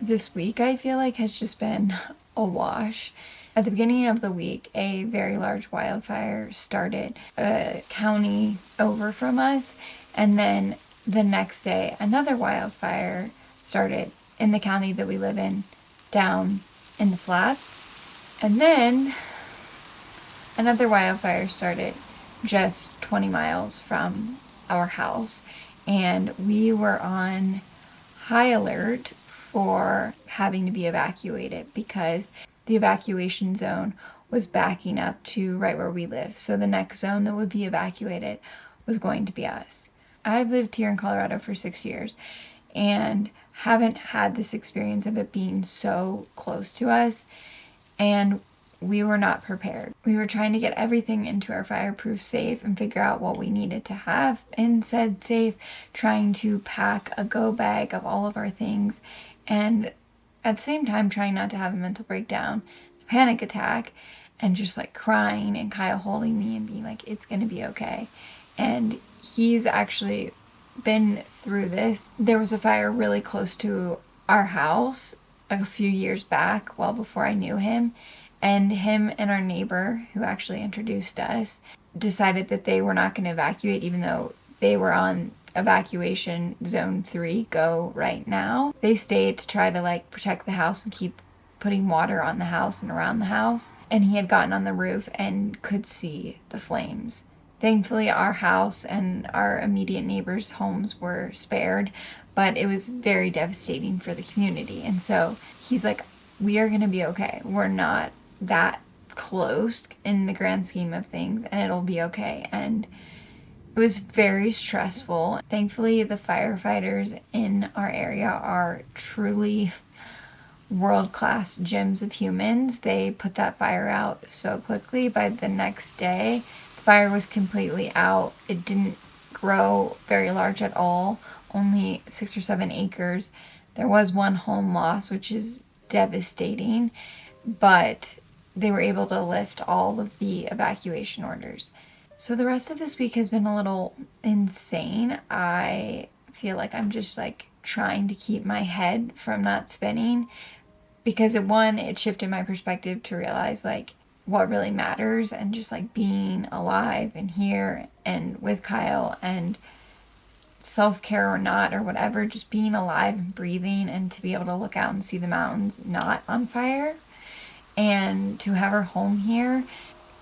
This week I feel like has just been a wash. At the beginning of the week, a very large wildfire started a county over from us, and then the next day another wildfire started in the county that we live in, down in the flats. And then another wildfire started just 20 miles from our house, and we were on high alert for having to be evacuated because the evacuation zone was backing up to right where we live. So the next zone that would be evacuated was going to be us. I've lived here in Colorado for 6 years and haven't had this experience of it being so close to us, and we were not prepared. We were trying to get everything into our fireproof safe and figure out what we needed to have in said safe, trying to pack a go bag of all of our things, and at the same time trying not to have a mental breakdown, a panic attack, and just like crying, and Kyle holding me and being like, it's gonna be okay. And he's actually been through this. There was a fire really close to our house a few years back, well before I knew him, and him and our neighbor, who actually introduced us, decided that they were not going to evacuate, even though they were on evacuation zone 3, go right now. They stayed to try to like protect the house and keep putting water on the house and around the house. And he had gotten on the roof and could see the flames. Thankfully, our house and our immediate neighbors' homes were spared, but it was very devastating for the community. And so he's like, we are going to be okay. We're not that close in the grand scheme of things, and it'll be okay. And it was very stressful. Thankfully, the firefighters in our area are truly world-class gems of humans. They put that fire out so quickly. By the next day, the fire was completely out. It didn't grow very large at all, only 6 or 7 acres. There was one home loss, which is devastating, but they were able to lift all of the evacuation orders. So the rest of this week has been a little insane. I feel like I'm just like trying to keep my head from not spinning, because it shifted my perspective to realize like what really matters, and just like being alive and here and with Kyle, and self-care or not or whatever, just being alive and breathing, and to be able to look out and see the mountains not on fire, and to have our home here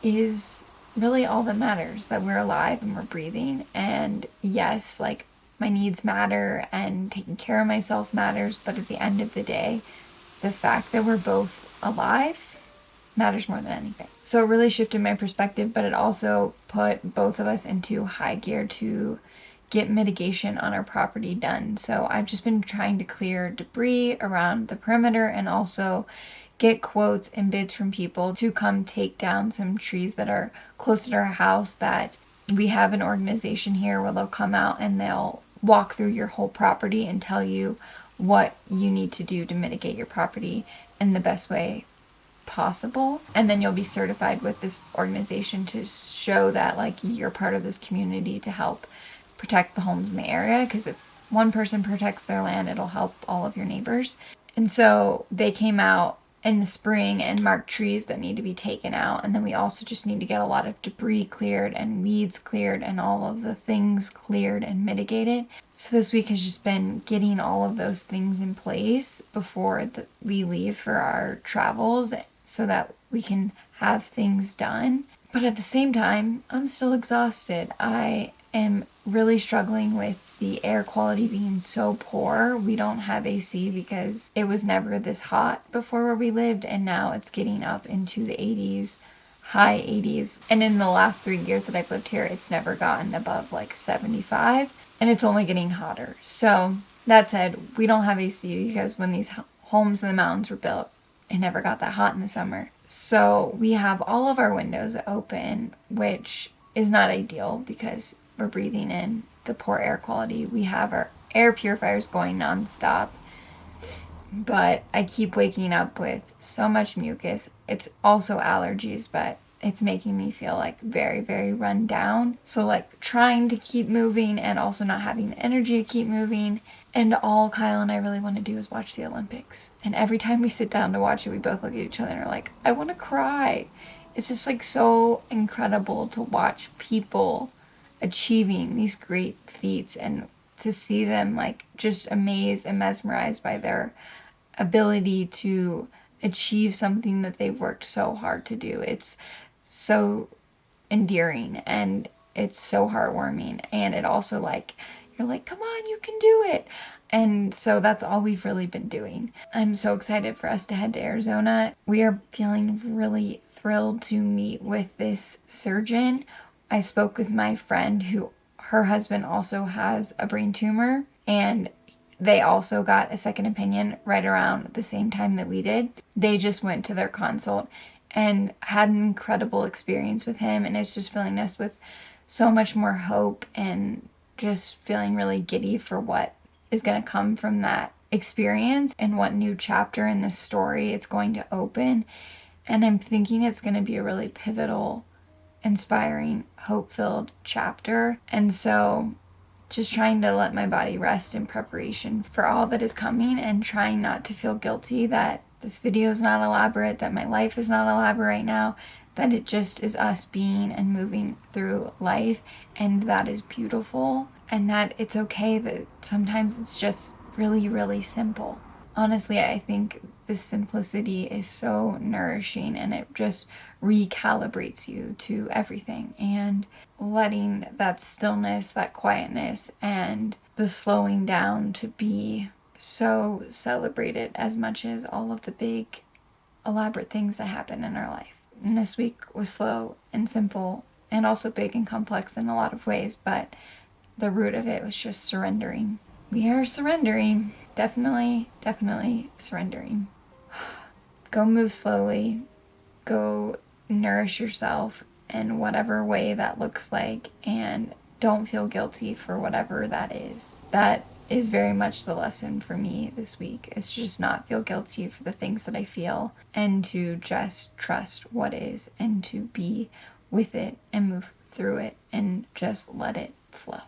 is really all that matters, that we're alive and we're breathing. And yes, like my needs matter and taking care of myself matters, but at the end of the day, the fact that we're both alive matters more than anything. So it really shifted my perspective, but it also put both of us into high gear to get mitigation on our property done. So I've just been trying to clear debris around the perimeter, and also get quotes and bids from people to come take down some trees that are close to our house. That we have an organization here where they'll come out and they'll walk through your whole property and tell you what you need to do to mitigate your property in the best way possible. And then you'll be certified with this organization to show that like you're part of this community to help protect the homes in the area, because if one person protects their land, it'll help all of your neighbors. And so they came out in the spring and marked trees that need to be taken out, and then we also just need to get a lot of debris cleared and weeds cleared and all of the things cleared and mitigated. So this week has just been getting all of those things in place before we leave for our travels, so that we can have things done. But at the same time, I'm still exhausted. I am really struggling with the air quality being so poor. We don't have AC because it was never this hot before where we lived, and now it's getting up into the 80s, high 80s. And in the last 3 years that I've lived here, it's never gotten above like 75, and it's only getting hotter. So that said, we don't have AC because when these homes in the mountains were built, it never got that hot in the summer. So we have all of our windows open, which is not ideal because we're breathing in the poor air quality. We have our air purifiers going nonstop, but I keep waking up with so much mucus. It's also allergies, but it's making me feel like very, very run down. So like trying to keep moving and also not having the energy to keep moving And all Kyle and I really want to do is watch the Olympics. And every time we sit down to watch it, we both look at each other and are like, I want to cry. It's just like so incredible to watch people achieving these great feats and to see them like just amazed and mesmerized by their ability to achieve something that they've worked so hard to do. It's so endearing and it's so heartwarming, and it also like, you're like, come on, you can do it. And so that's all we've really been doing. I'm so excited for us to head to Arizona. We are feeling really thrilled to meet with this surgeon. I spoke with my friend who, her husband also has a brain tumor, and they also got a second opinion right around the same time that we did. They just went to their consult and had an incredible experience with him, and it's just filling us with so much more hope and just feeling really giddy for what is going to come from that experience and what new chapter in this story it's going to open. And I'm thinking it's going to be a really pivotal, inspiring, hope-filled chapter. And so just trying to let my body rest in preparation for all that is coming, and trying not to feel guilty that this video is not elaborate, that my life is not elaborate right now, that it just is us being and moving through life, and that is beautiful, and that it's okay that sometimes it's just really, really simple. Honestly, I think this simplicity is so nourishing, and it just recalibrates you to everything, and letting that stillness, that quietness, and the slowing down to be so celebrated as much as all of the big elaborate things that happen in our life. And this week was slow and simple and also big and complex in a lot of ways, but the root of it was just surrendering. We are surrendering. Definitely surrendering. Go move slowly. Go nourish yourself in whatever way that looks like, and don't feel guilty for whatever that is. That is very much the lesson for me this week, is to just not feel guilty for the things that I feel, and to just trust what is, and to be with it and move through it and just let it flow.